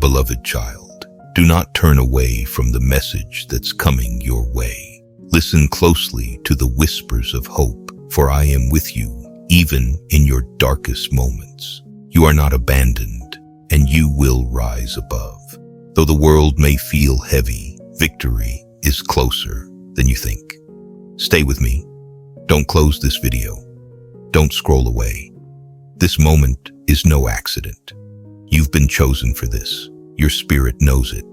beloved child, do not turn away from the message that's coming your way. Listen closely to the whispers of hope, for I am with you, even in your darkest moments. You are not abandoned, and you will rise above. Though the world may feel heavy, victory is closer than you think. Stay with me. Don't close this video. Don't scroll away. This moment is no accident. You've been chosen for this. Your spirit knows it.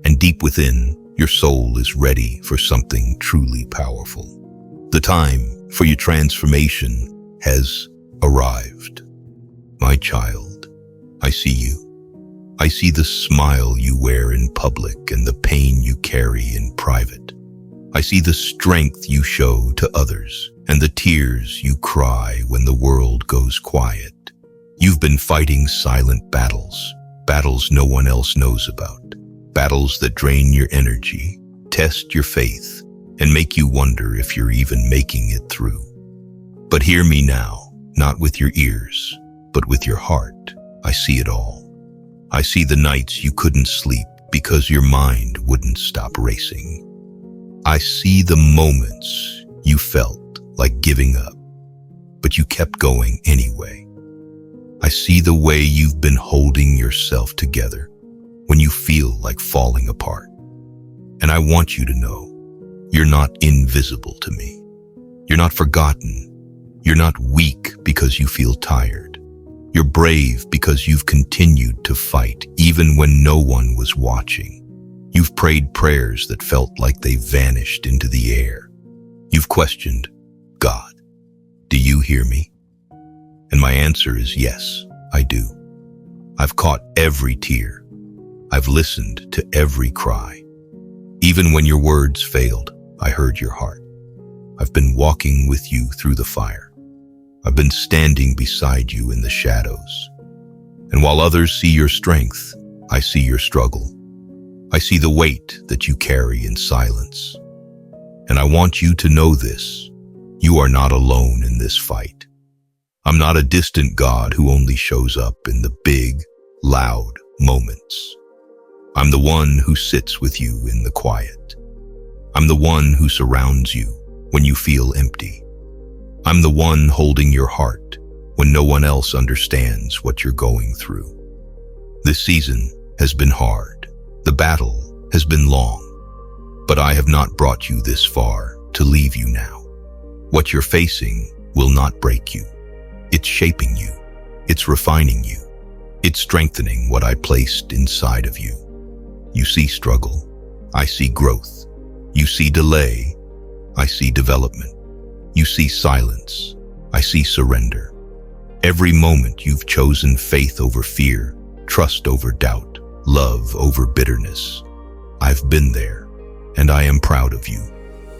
And deep within, your soul is ready for something truly powerful. The time for your transformation has arrived. My child, I see you. I see the smile you wear in public and the pain you carry in private. I see the strength you show to others and the tears you cry when the world goes quiet. You've been fighting silent battles, battles no one else knows about, battles that drain your energy, test your faith, and make you wonder if you're even making it through. But hear me now, not with your ears, but with your heart. I see it all. I see the nights you couldn't sleep because your mind wouldn't stop racing. I see the moments you felt like giving up, but you kept going anyway. I see the way you've been holding yourself together when you feel like falling apart. And I want you to know, you're not invisible to me. You're not forgotten. You're not weak because you feel tired. You're brave because you've continued to fight even when no one was watching. You've prayed prayers that felt like they vanished into the air. You've questioned, God, do you hear me? And my answer is yes, I do. I've caught every tear. I've listened to every cry. Even when your words failed, I heard your heart. I've been walking with you through the fire. I've been standing beside you in the shadows. And while others see your strength, I see your struggle. I see the weight that you carry in silence. And I want you to know this. You are not alone in this fight. I'm not a distant God who only shows up in the big, loud moments. I'm the one who sits with you in the quiet. I'm the one who surrounds you when you feel empty. I'm the one holding your heart when no one else understands what you're going through. This season has been hard. The battle has been long. But I have not brought you this far to leave you now. What you're facing will not break you. It's shaping you. It's refining you. It's strengthening what I placed inside of you. You see struggle. I see growth. You see delay. I see development. You see silence. I see surrender. Every moment you've chosen faith over fear, trust over doubt, love over bitterness. I've been there, and I am proud of you.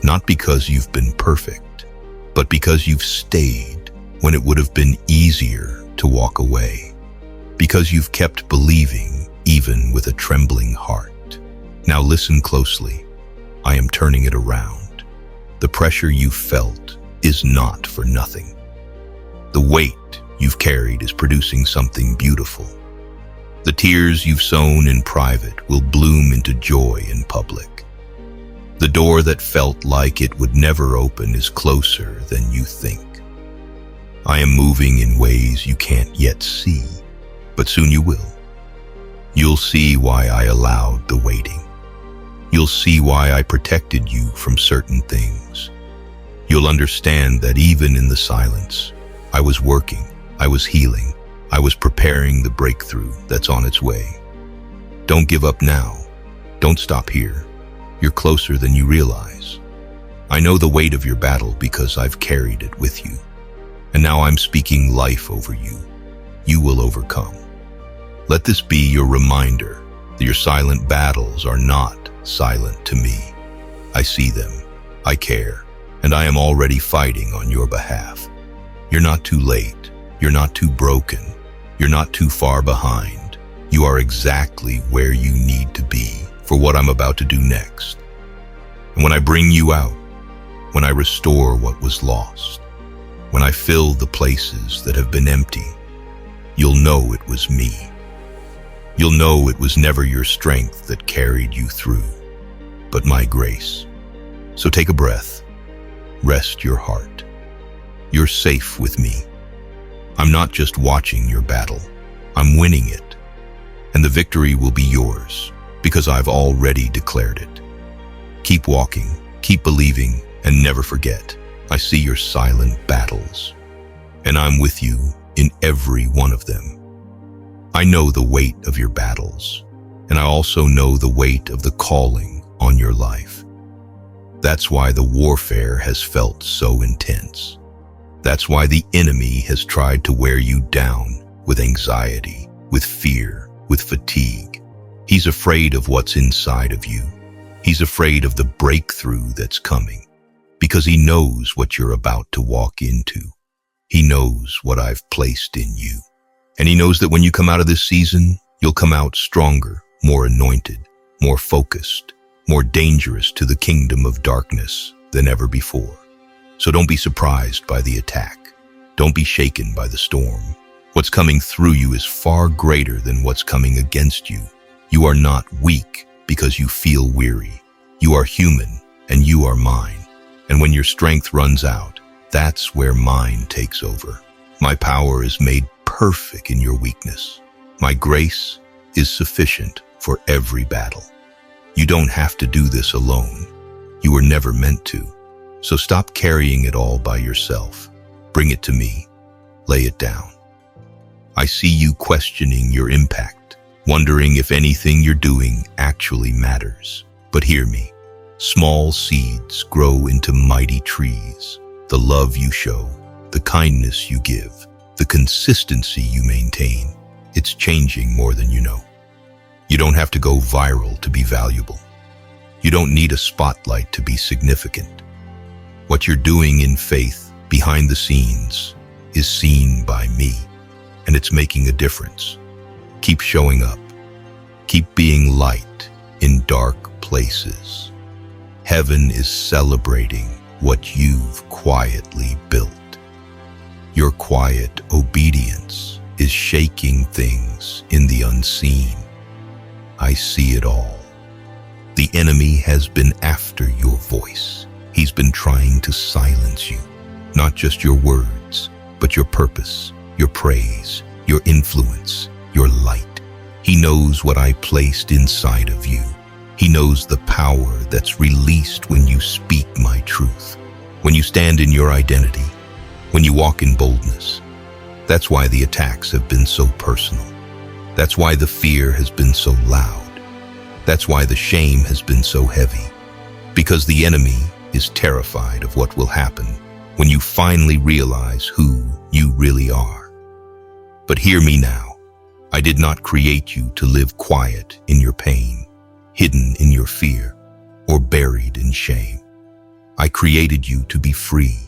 Not because you've been perfect, but because you've stayed when it would have been easier to walk away. Because you've kept believing even with a trembling heart. Now listen closely. I am turning it around. The pressure you felt is not for nothing. The weight you've carried is producing something beautiful. The tears you've sown in private will bloom into joy in public. The door that felt like it would never open is closer than you think. I am moving in ways you can't yet see, but soon you will. You'll see why I allowed the waiting. You'll see why I protected you from certain things. You'll understand that even in the silence, I was working, I was healing, I was preparing the breakthrough that's on its way. Don't give up now. Don't stop here. You're closer than you realize. I know the weight of your battle because I've carried it with you. And now I'm speaking life over you. You will overcome. Let this be your reminder that your silent battles are not silent to me. I see them. I care. And I am already fighting on your behalf. You're not too late. You're not too broken. You're not too far behind. You are exactly where you need to be for what I'm about to do next. And when I bring you out, when I restore what was lost, when I fill the places that have been empty, you'll know it was me. You'll know it was never your strength that carried you through, but my grace. So take a breath. Rest your heart. You're safe with me. I'm not just watching your battle. I'm winning it. And the victory will be yours, because I've already declared it. Keep walking, keep believing, and never forget, I see your silent battles, and I'm with you in every one of them. I know the weight of your battles, and I also know the weight of the calling on your life. That's why the warfare has felt so intense. That's why the enemy has tried to wear you down with anxiety, with fear, with fatigue. He's afraid of what's inside of you. He's afraid of the breakthrough that's coming, because he knows what you're about to walk into. He knows what I've placed in you. And he knows that when you come out of this season, you'll come out stronger, more anointed, more focused, more dangerous to the kingdom of darkness than ever before. So don't be surprised by the attack. Don't be shaken by the storm. What's coming through you is far greater than what's coming against you. You are not weak because you feel weary. You are human, and you are mine. And when your strength runs out, that's where mine takes over. My power is made perfect in your weakness. My grace is sufficient for every battle. You don't have to do this alone. You were never meant to. So stop carrying it all by yourself. Bring it to me. Lay it down. I see you questioning your impact, wondering if anything you're doing actually matters. But hear me. Small seeds grow into mighty trees. The love you show, the kindness you give, the consistency you maintain, it's changing more than you know. You don't have to go viral to be valuable. You don't need a spotlight to be significant. What you're doing in faith behind the scenes is seen by me, and it's making a difference. Keep showing up. Keep being light in dark places. Heaven is celebrating what you've quietly built. Your quiet obedience is shaking things in the unseen. I see it all. The enemy has been after your voice. He's been trying to silence you, not just your words, but your purpose, your praise, your influence, your light. He knows what I placed inside of you. He knows the power that's released when you speak my truth, when you stand in your identity, when you walk in boldness. That's why the attacks have been so personal. That's why the fear has been so loud. That's why the shame has been so heavy. Because the enemy is terrified of what will happen when you finally realize who you really are. But hear me now. I did not create you to live quiet in your pain, hidden in your fear, or buried in shame. I created you to be free.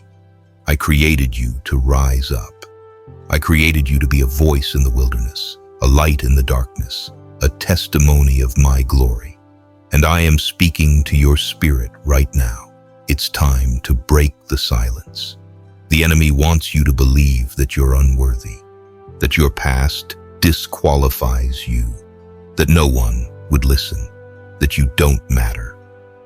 I created you to rise up. I created you to be a voice in the wilderness, a light in the darkness, a testimony of my glory. And I am speaking to your spirit right now. It's time to break the silence. The enemy wants you to believe that you're unworthy, that your past disqualifies you, that no one would listen, that you don't matter.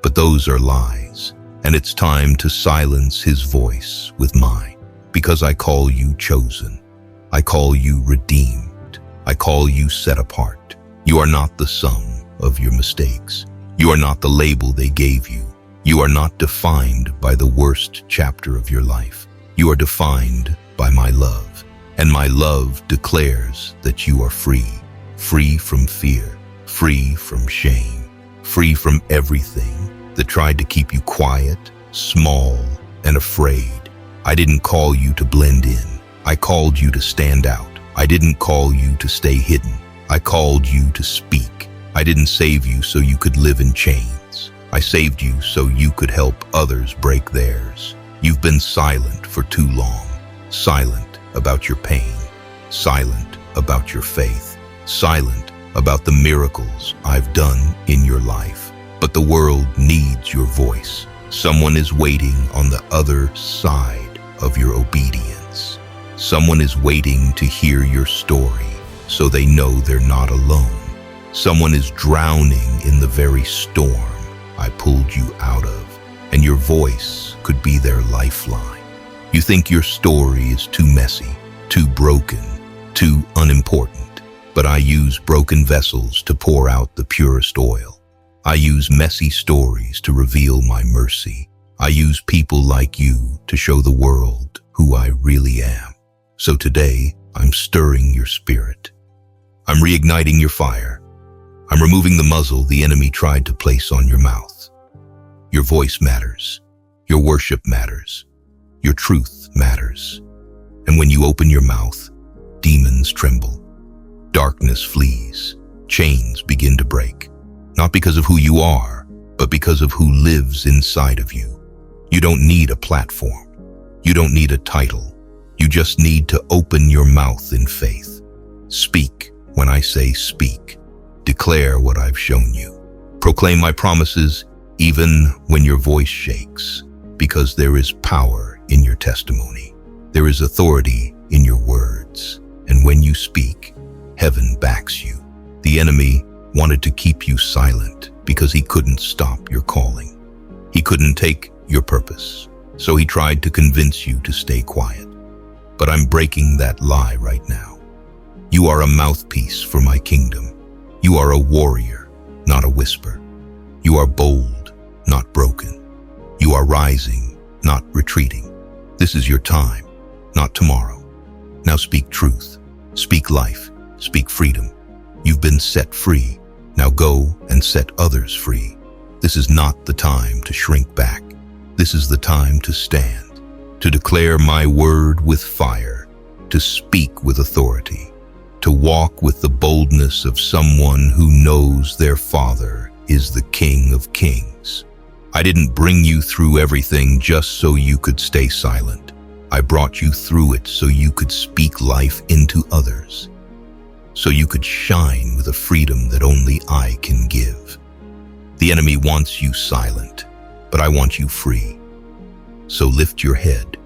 But those are lies, and it's time to silence his voice with mine, because I call you chosen. I call you redeemed. I call you set apart. You are not the sum of your mistakes. You are not the label they gave you. You are not defined by the worst chapter of your life. You are defined by my love, and my love declares that you are free, free from fear, free from shame, free from everything that tried to keep you quiet, small, and afraid. I didn't call you to blend in. I called you to stand out. I didn't call you to stay hidden. I called you to speak. I didn't save you so you could live in chains. I saved you so you could help others break theirs. You've been silent for too long. Silent about your pain. Silent about your faith. Silent about the miracles I've done in your life. But the world needs your voice. Someone is waiting on the other side of your obedience. Someone is waiting to hear your story so they know they're not alone. Someone is drowning in the very storm I pulled you out of, and your voice could be their lifeline. You think your story is too messy, too broken, too unimportant, but I use broken vessels to pour out the purest oil. I use messy stories to reveal my mercy. I use people like you to show the world who I really am. So today, I'm stirring your spirit. I'm reigniting your fire. I'm removing the muzzle the enemy tried to place on your mouth. Your voice matters. Your worship matters. Your truth matters. And when you open your mouth, demons tremble. Darkness flees. Chains begin to break. Not because of who you are, but because of who lives inside of you. You don't need a platform. You don't need a title. You just need to open your mouth in faith. Speak when I say speak. Declare what I've shown you. Proclaim my promises even when your voice shakes, because there is power in your testimony. There is authority in your words. And when you speak, heaven backs you. The enemy wanted to keep you silent because he couldn't stop your calling. He couldn't take your purpose, so he tried to convince you to stay quiet. But I'm breaking that lie right now. You are a mouthpiece for my kingdom. You are a warrior, not a whisper. You are bold, not broken. You are rising, not retreating. This is your time, not tomorrow. Now speak truth, speak life, speak freedom. You've been set free. Now go and set others free. This is not the time to shrink back. This is the time to stand, to declare my word with fire, to speak with authority, to walk with the boldness of someone who knows their Father is the King of Kings. I didn't bring you through everything just so you could stay silent. I brought you through it so you could speak life into others, so you could shine with a freedom that only I can give. The enemy wants you silent, but I want you free. So lift your head,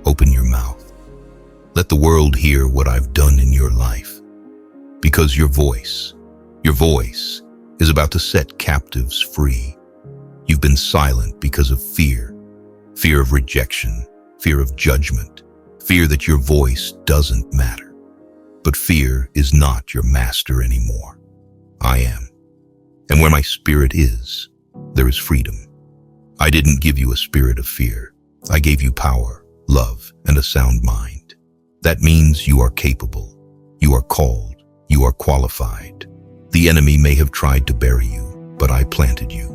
open your mouth. Let the world hear what I've done in your life. Because your voice is about to set captives free. You've been silent because of fear of rejection, fear of judgment, fear that your voice doesn't matter. But fear is not your master anymore. I am. And where my spirit is, there is freedom. I didn't give you a spirit of fear. I gave you power, love, and a sound mind. That means you are capable. You are called. You are qualified. The enemy may have tried to bury you, but I planted you.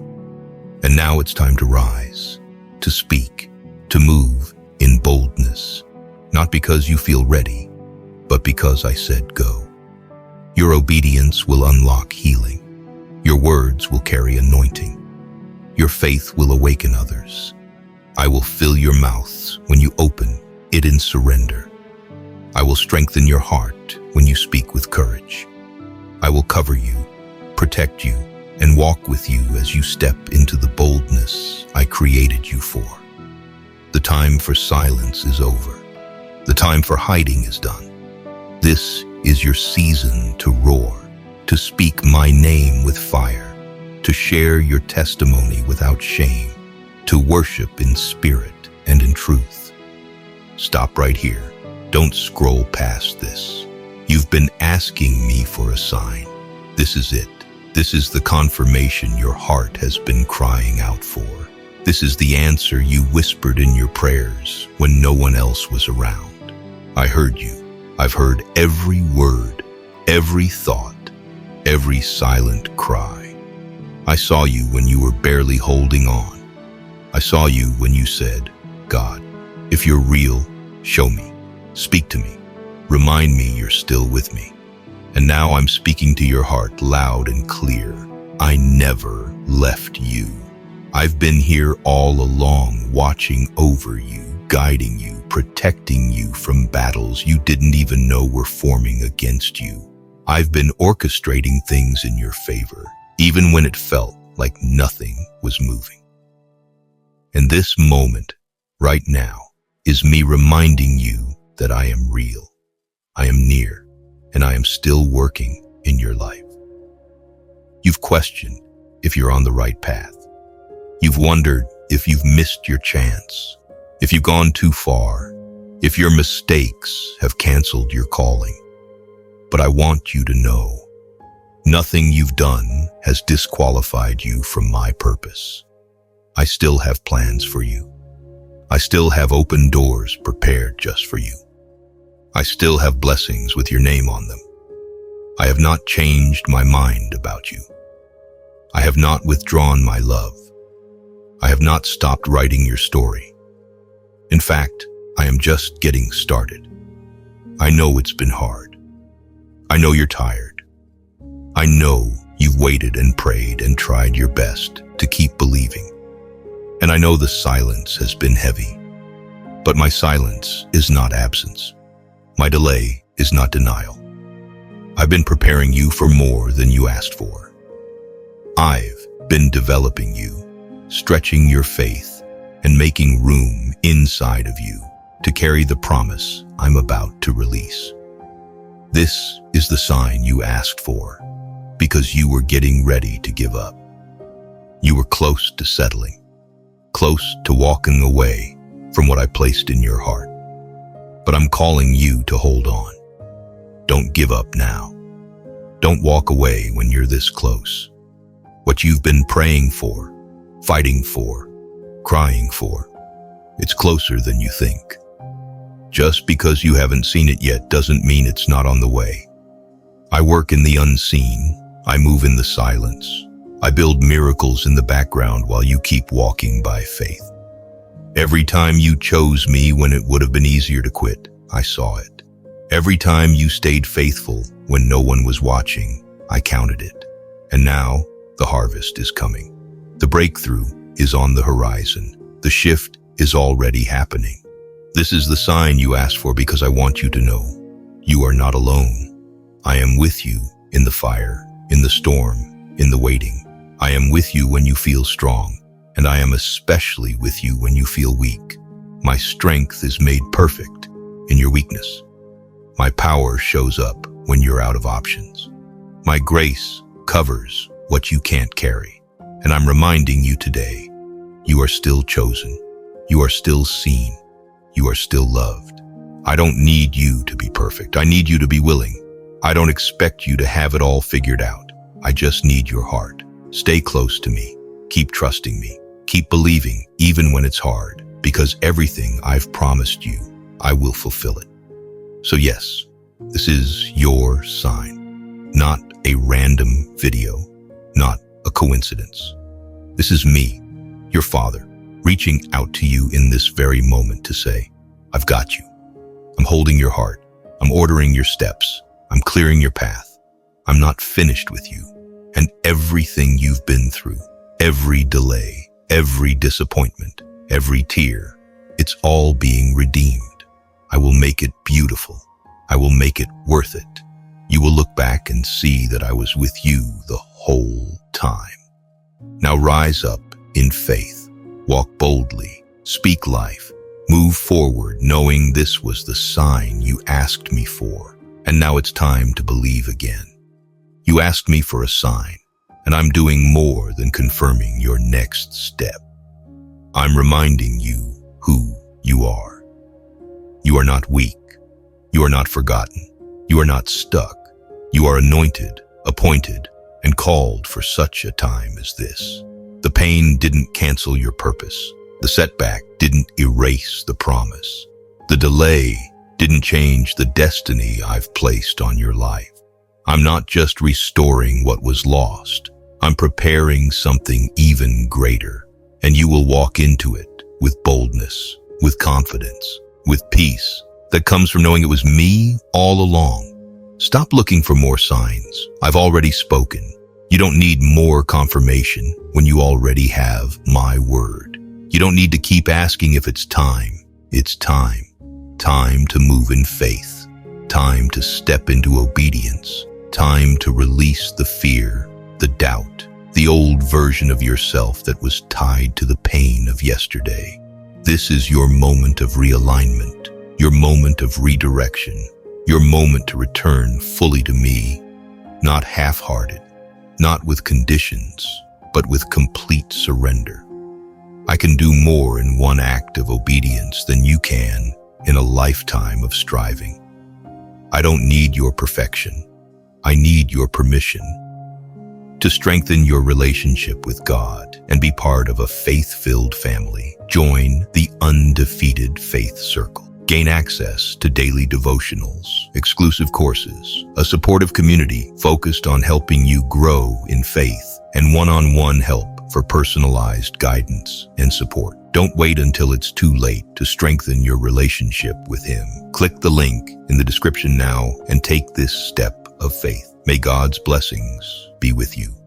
And now it's time to rise, to speak, to move in boldness, not because you feel ready, but because I said go. Your obedience will unlock healing. Your words will carry anointing. Your faith will awaken others. I will fill your mouths when you open it in surrender. I will strengthen your heart when you speak with courage. I will cover you, protect you, and walk with you as you step into the boldness I created you for. The time for silence is over. The time for hiding is done. This is your season to roar, to speak my name with fire, to share your testimony without shame, to worship in spirit and in truth. Stop right here. Don't scroll past this. You've been asking me for a sign. This is it. This is the confirmation your heart has been crying out for. This is the answer you whispered in your prayers when no one else was around. I heard you. I've heard every word, every thought, every silent cry. I saw you when you were barely holding on. I saw you when you said, God, if you're real, show me, speak to me, remind me you're still with me. And now I'm speaking to your heart loud and clear. I never left you. I've been here all along, watching over you, guiding you, protecting you from battles you didn't even know were forming against you. I've been orchestrating things in your favor, even when it felt like nothing was moving. And this moment, right now, is me reminding you that I am real, I am near, and I am still working in your life. You've questioned if you're on the right path. You've wondered if you've missed your chance, if you've gone too far, if your mistakes have canceled your calling. But I want you to know, nothing you've done has disqualified you from my purpose. I still have plans for you. I still have open doors prepared just for you. I still have blessings with your name on them. I have not changed my mind about you. I have not withdrawn my love. I have not stopped writing your story. In fact, I am just getting started. I know it's been hard. I know you're tired. I know you've waited and prayed and tried your best to keep believing. And I know the silence has been heavy. But my silence is not absence. My delay is not denial. I've been preparing you for more than you asked for. I've been developing you, stretching your faith, and making room inside of you to carry the promise I'm about to release. This is the sign you asked for, because you were getting ready to give up. You were close to settling, close to walking away from what I placed in your heart. But I'm calling you to hold on. Don't give up now. Don't walk away when you're this close. What you've been praying for, fighting for, crying for, it's closer than you think. Just because you haven't seen it yet doesn't mean it's not on the way. I work in the unseen. I move in the silence. I build miracles in the background while you keep walking by faith. Every time you chose me when it would have been easier to quit, I saw it. Every time you stayed faithful when no one was watching, I counted it. And now, the harvest is coming. The breakthrough is on the horizon. The shift is already happening. This is the sign you asked for because I want you to know you are not alone. I am with you in the fire, in the storm, in the waiting. I am with you when you feel strong, and I am especially with you when you feel weak. My strength is made perfect in your weakness. My power shows up when you're out of options. My grace covers what you can't carry. And I'm reminding you today, you are still chosen. You are still seen. You are still loved. I don't need you to be perfect. I need you to be willing. I don't expect you to have it all figured out. I just need your heart. Stay close to me. Keep trusting me. Keep believing even when it's hard, because everything I've promised you, I will fulfill it. So yes, this is your sign, not a random video, not a coincidence. This is me, your Father, reaching out to you in this very moment to say, I've got you. I'm holding your heart. I'm ordering your steps. I'm clearing your path. I'm not finished with you. And everything you've been through, every delay, every disappointment, every tear, it's all being redeemed. I will make it beautiful. I will make it worth it. You will look back and see that I was with you the whole time. Now rise up in faith. Walk boldly. Speak life. Move forward knowing this was the sign you asked me for. And now it's time to believe again. You asked me for a sign, and I'm doing more than confirming your next step. I'm reminding you who you are. You are not weak. You are not forgotten. You are not stuck. You are anointed, appointed, and called for such a time as this. The pain didn't cancel your purpose. The setback didn't erase the promise. The delay didn't change the destiny I've placed on your life. I'm not just restoring what was lost. I'm preparing something even greater, and you will walk into it with boldness, with confidence, with peace that comes from knowing it was me all along. Stop looking for more signs. I've already spoken. You don't need more confirmation when you already have my word. You don't need to keep asking if it's time. It's time. Time to move in faith. Time to step into obedience. Time to release the fear, the doubt, the old version of yourself that was tied to the pain of yesterday. This is your moment of realignment, your moment of redirection, your moment to return fully to me, not half-hearted, not with conditions, but with complete surrender. I can do more in one act of obedience than you can in a lifetime of striving. I don't need your perfection. I need your permission to strengthen your relationship with God and be part of a faith-filled family. Join the Undefeated Faith Circle. Gain access to daily devotionals, exclusive courses, a supportive community focused on helping you grow in faith, and one-on-one help for personalized guidance and support. Don't wait until it's too late to strengthen your relationship with Him. Click the link in the description now and take this step of faith. May God's blessings be with you.